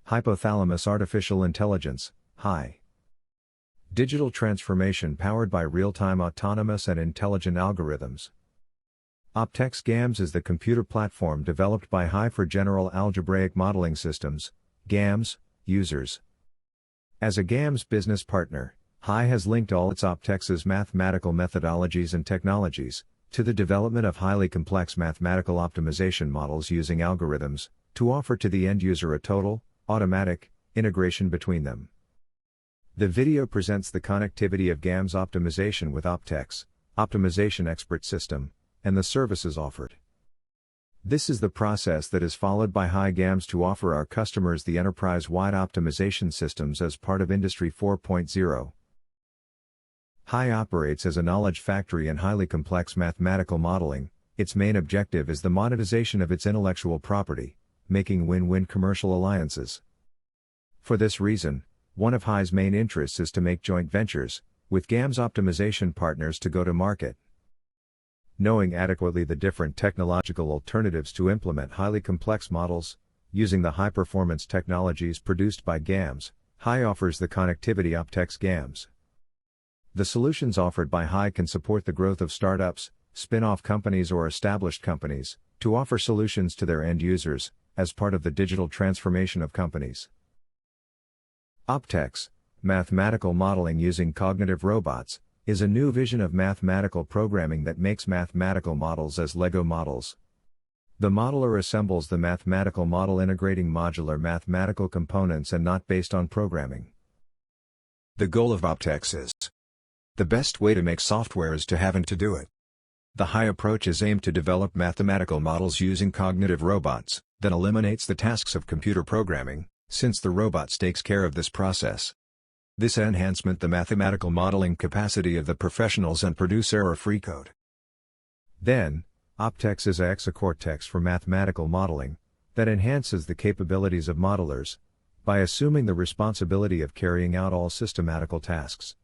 Hypothalamus Artificial Intelligence, HAI. Digital transformation powered by real-time autonomous and intelligent algorithms. OPTEX-GAMS is the computer platform developed by HAI for general algebraic modeling systems, GAMS, users. As a GAMS business partner, HAI has linked all its OPTEX's mathematical methodologies and technologies to the development of highly complex mathematical optimization models using algorithms to offer to the end user a total, automatic integration between them. The video presents the connectivity of GAMS optimization with OPTEX, optimization expert system, and the services offered. This is the process that is followed by HAI GAMS to offer our customers the enterprise-wide optimization systems as part of Industry 4.0. HAI operates as a knowledge factory in highly complex mathematical modeling. Its main objective is the monetization of its intellectual property, making win-win commercial alliances. For this reason, one of HAI's main interests is to make joint ventures with GAMS optimization partners to go to market. Knowing adequately the different technological alternatives to implement highly complex models, using the high-performance technologies produced by GAMS, HAI offers the connectivity OPTEX-GAMS. The solutions offered by HAI can support the growth of startups, spin-off companies or established companies, to offer solutions to their end users, as part of the digital transformation of companies. OPTEX, mathematical modeling using cognitive robots, is a new vision of mathematical programming that makes mathematical models as Lego models. The modeler assembles the mathematical model integrating modular mathematical components and not based on programming. The goal of OPTEX is: the best way to make software is to have and to do it. The HAI approach is aimed to develop mathematical models using cognitive robots, that eliminates the tasks of computer programming, since the robots takes care of this process. This enhancement the mathematical modeling capacity of the professionals and produce error-free code. Then, OPTEX is a exacortex for mathematical modeling, that enhances the capabilities of modelers, by assuming the responsibility of carrying out all systematical tasks.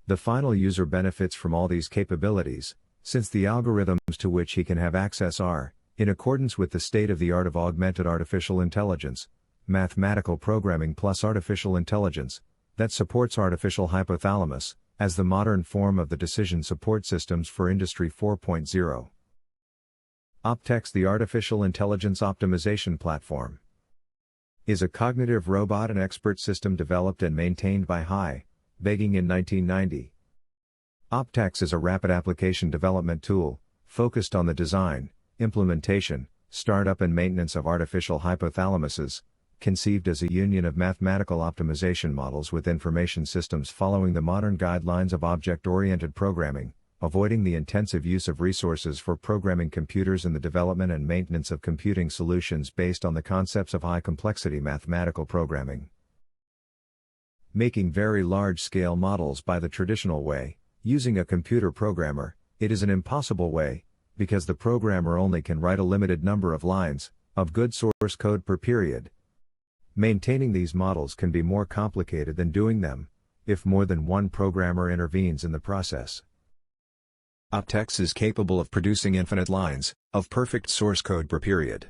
The final user benefits from all these capabilities, since the algorithms to which he can have access are, in accordance with the state-of-the-art of augmented artificial intelligence, mathematical programming plus artificial intelligence, that supports artificial hypothalamus, as the modern form of the decision support systems for Industry 4.0. OPTEX, the Artificial Intelligence Optimization Platform, is a cognitive robot and expert system developed and maintained by HAI, beginning in 1990. OPTEX is a rapid application development tool, focused on the design, implementation, startup and maintenance of artificial hypothalamuses, conceived as a union of mathematical optimization models with information systems following the modern guidelines of object-oriented programming, avoiding the intensive use of resources for programming computers and the development and maintenance of computing solutions based on the concepts of high-complexity mathematical programming. Making very large-scale models by the traditional way, using a computer programmer, it is an impossible way, because the programmer only can write a limited number of lines of good source code per period. Maintaining these models can be more complicated than doing them, if more than one programmer intervenes in the process. OPTEX is capable of producing infinite lines of perfect source code per period.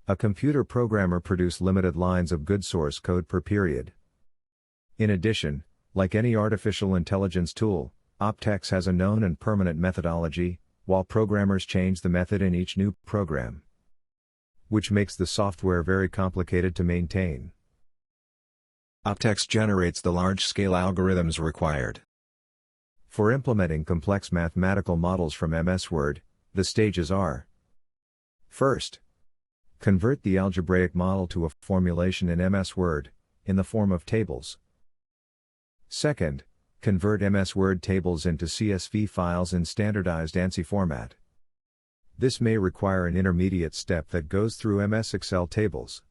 A computer programmer produces limited lines of good source code per period. In addition, like any artificial intelligence tool, OPTEX has a known and permanent methodology, while programmers change the method in each new program, which makes the software very complicated to maintain. OPTEX generates the large-scale algorithms required. For implementing complex mathematical models from MS Word, the stages are: first, convert the algebraic model to a formulation in MS Word, in the form of tables. Second, convert MS Word tables into CSV files in standardized ANSI format. This may require an intermediate step that goes through MS Excel tables.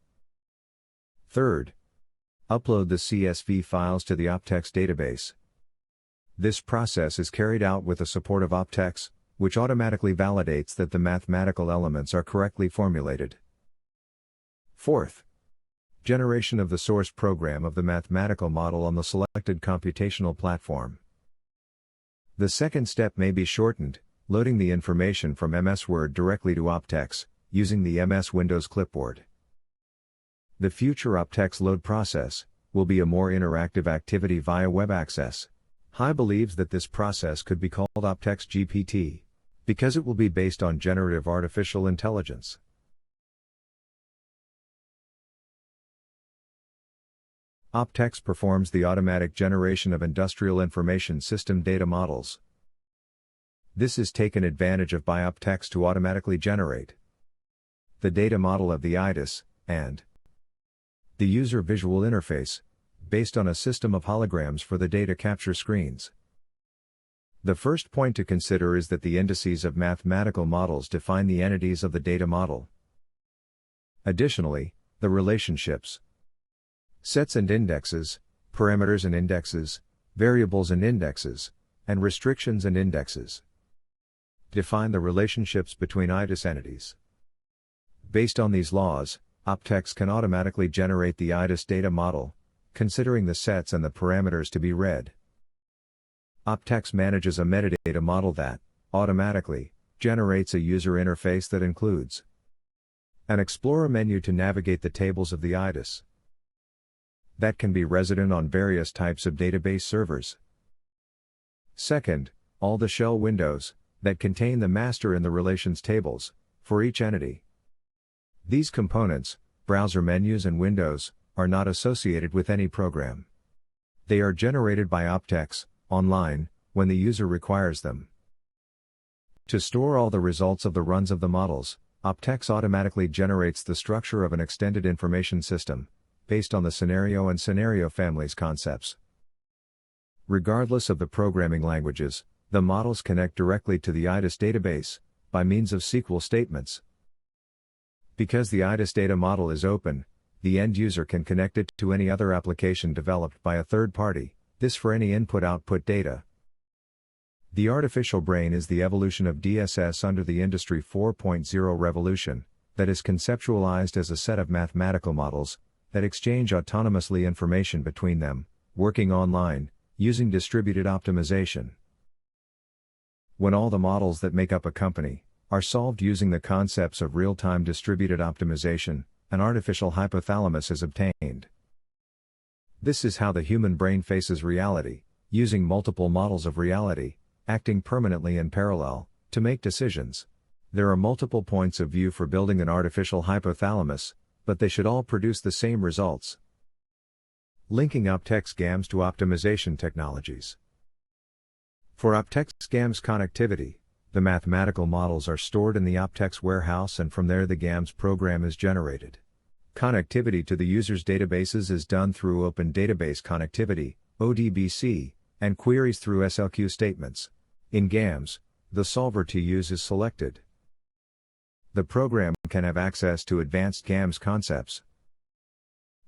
Third, upload the CSV files to the OPTEX database. This process is carried out with the support of OPTEX, which automatically validates that the mathematical elements are correctly formulated. Fourth, generation of the source program of the mathematical model on the selected computational platform. The second step may be shortened, loading the information from MS Word directly to OPTEX, using the MS Windows clipboard. The future OPTEX load process will be a more interactive activity via web access. HAI believes that this process could be called OPTEX-GPT, because it will be based on generative artificial intelligence. OPTEX performs the automatic generation of industrial information system data models. This is taken advantage of by OPTEX to automatically generate the data model of the IDIS, and the user visual interface, based on a system of holograms for the data capture screens. The first point to consider is that the indices of mathematical models define the entities of the data model. Additionally, the relationships, sets and indexes, parameters and indexes, variables and indexes, and restrictions and indexes define the relationships between IDIS entities. Based on these laws, OPTEX can automatically generate the IDIS data model, considering the sets and the parameters to be read. OPTEX manages a metadata model that, automatically, generates a user interface that includes an Explorer menu to navigate the tables of the IDIS that can be resident on various types of database servers. Second, all the shell windows that contain the master and the relations tables for each entity. These components, browser menus and windows, are not associated with any program. They are generated by OPTEX, online, when the user requires them. To store all the results of the runs of the models, OPTEX automatically generates the structure of an extended information system, based on the scenario and scenario families concepts. Regardless of the programming languages, the models connect directly to the IDIS database, by means of SQL statements. Because the IDIS data model is open, the end user can connect it to any other application developed by a third party, this for any input-output data. The artificial brain is the evolution of DSS under the Industry 4.0 revolution, that is conceptualized as a set of mathematical models, that exchange autonomously information between them, working online, using distributed optimization. When all the models that make up a company are solved using the concepts of real-time distributed optimization, an artificial hypothalamus is obtained. This is how the human brain faces reality, using multiple models of reality, acting permanently in parallel, to make decisions. There are multiple points of view for building an artificial hypothalamus, but they should all produce the same results. Linking OPTEX-GAMS to optimization technologies. For OPTEX-GAMS connectivity, the mathematical models are stored in the OPTEX warehouse and from there the GAMS program is generated. Connectivity to the user's databases is done through Open Database Connectivity, ODBC, and queries through SLQ statements. In GAMS, the solver to use is selected. The program can have access to advanced GAMS concepts.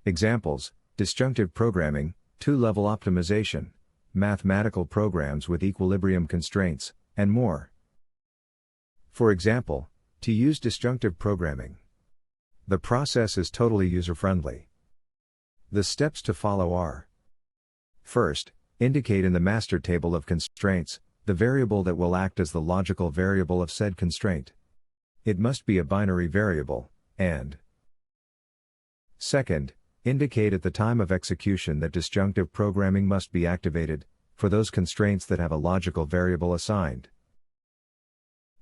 Examples: disjunctive programming, two-level optimization, mathematical programs with equilibrium constraints, and more. For example, to use disjunctive programming, the process is totally user-friendly. The steps to follow are: first, indicate in the master table of constraints the variable that will act as the logical variable of said constraint. It must be a binary variable, and second, indicate at the time of execution that disjunctive programming must be activated, for those constraints that have a logical variable assigned.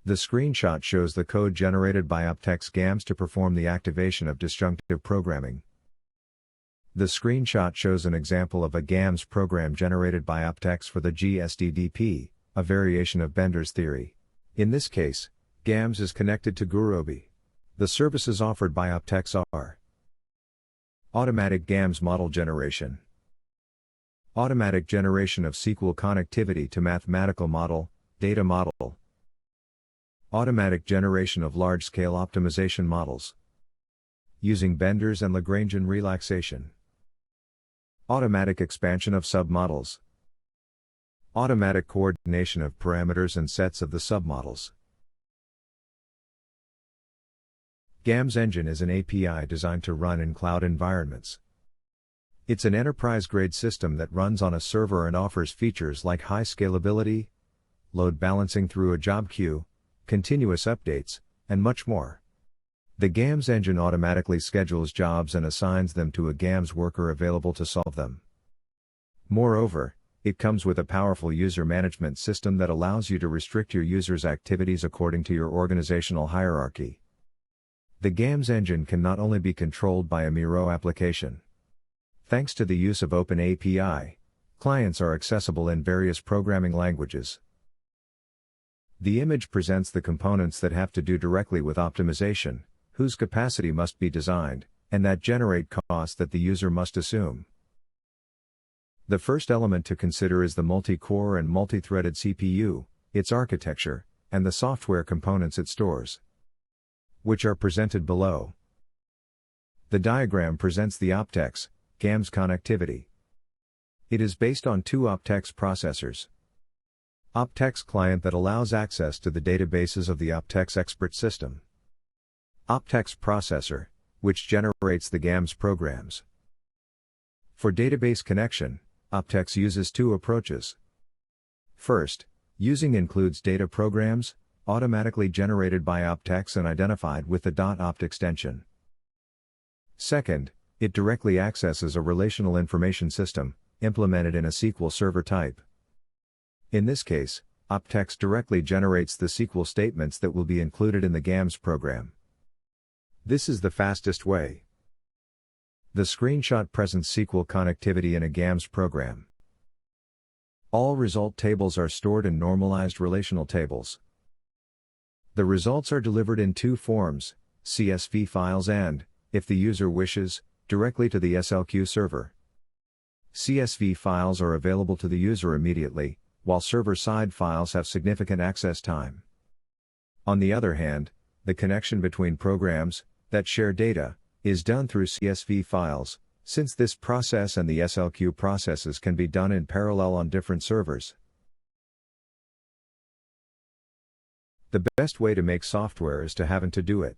The screenshot shows the code generated by OPTEX-GAMS to perform the activation of disjunctive programming. The screenshot shows an example of a GAMS program generated by OPTEX for the GSDDP, a variation of Bender's theory. In this case, GAMS is connected to GUROBI. The services offered by OPTEX are: automatic GAMS model generation, automatic generation of SQL connectivity to mathematical model, data model, automatic generation of large-scale optimization models using Bender's and Lagrangian relaxation, automatic expansion of submodels, automatic coordination of parameters and sets of the submodels. GAMS Engine is an API designed to run in cloud environments. It's an enterprise-grade system that runs on a server and offers features like high scalability, load balancing through a job queue, continuous updates, and much more. The GAMS engine automatically schedules jobs and assigns them to a GAMS worker available to solve them. Moreover, it comes with a powerful user management system that allows you to restrict your users' activities according to your organizational hierarchy. The GAMS engine can not only be controlled by a Miro application. Thanks to the use of OpenAPI, clients are accessible in various programming languages. The image presents the components that have to do directly with optimization, whose capacity must be designed, and that generate costs that the user must assume. The first element to consider is the multi-core and multi-threaded CPU, its architecture, and the software components it stores, which are presented below. The diagram presents the OPTEX-GAMS connectivity. It is based on two OPTEX processors. OPTEX client that allows access to the databases of the OPTEX expert system. OPTEX processor, which generates the GAMS programs. For database connection, OPTEX uses two approaches. First, using includes data programs, automatically generated by OPTEX and identified with the .opt extension. Second, it directly accesses a relational information system, implemented in a SQL Server type. In this case, OPTEX directly generates the SQL statements that will be included in the GAMS program. This is the fastest way. The screenshot presents SQL connectivity in a GAMS program. All result tables are stored in normalized relational tables. The results are delivered in two forms, CSV files and, if the user wishes, directly to the SLQ server. CSV files are available to the user immediately, while server-side files have significant access time. On the other hand, the connection between programs that share data is done through CSV files, since this process and the SLQ processes can be done in parallel on different servers. The best way to make software is to haven't to do it.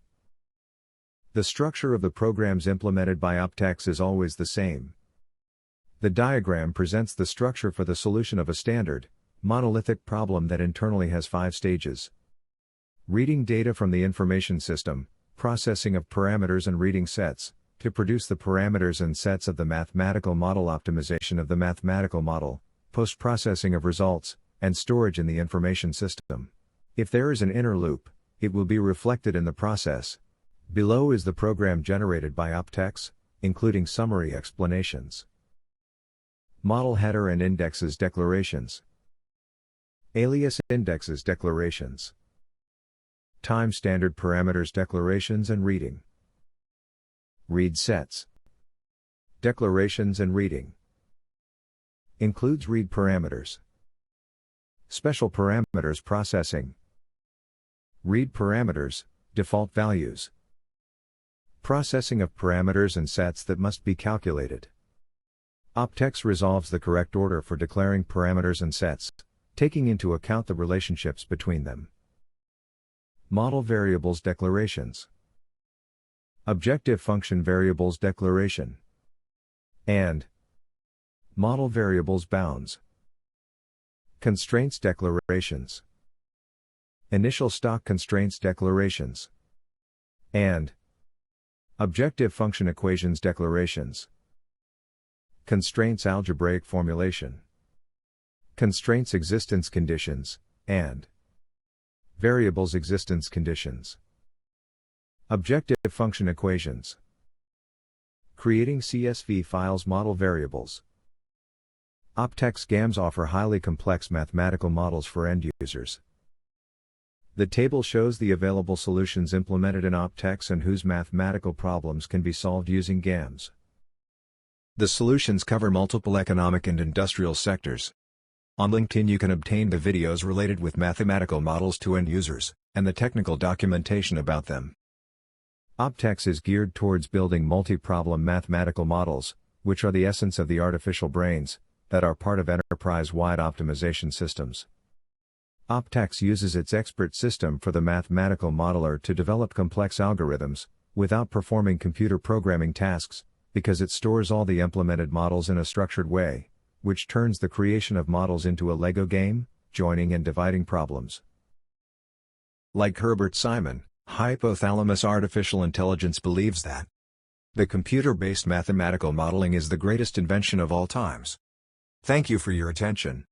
The structure of the programs implemented by OPTEX is always the same. The diagram presents the structure for the solution of a standard, monolithic problem that internally has 5 stages. Reading data from the information system, processing of parameters and reading sets, to produce the parameters and sets of the mathematical model, optimization of the mathematical model, post-processing of results, and storage in the information system. If there is an inner loop, it will be reflected in the process. Below is the program generated by OPTEX, including summary explanations. Model header and indexes declarations. Alias indexes declarations. Time standard parameters declarations and reading. Read sets. Declarations and reading. Includes read parameters. Special parameters processing. Read parameters, default values. Processing of parameters and sets that must be calculated. OPTEX resolves the correct order for declaring parameters and sets, taking into account the relationships between them. Model variables declarations. Objective function variables declaration. And model variables bounds. Constraints declarations. Initial stock constraints declarations. And objective function equations declarations. Constraints algebraic formulation. Constraints existence conditions, and variables existence conditions. Objective function equations. Creating CSV files model variables. OPTEX-GAMS offer highly complex mathematical models for end users. The table shows the available solutions implemented in OPTEX and whose mathematical problems can be solved using GAMS. The solutions cover multiple economic and industrial sectors. On LinkedIn you can obtain the videos related with mathematical models to end users, and the technical documentation about them. OPTEX is geared towards building multi-problem mathematical models, which are the essence of the artificial brains, that are part of enterprise-wide optimization systems. OPTEX uses its expert system for the mathematical modeler to develop complex algorithms, without performing computer programming tasks, because it stores all the implemented models in a structured way, which turns the creation of models into a Lego game, joining and dividing problems. Like Herbert Simon, Hypothalamus artificial intelligence believes that the computer-based mathematical modeling is the greatest invention of all times. Thank you for your attention.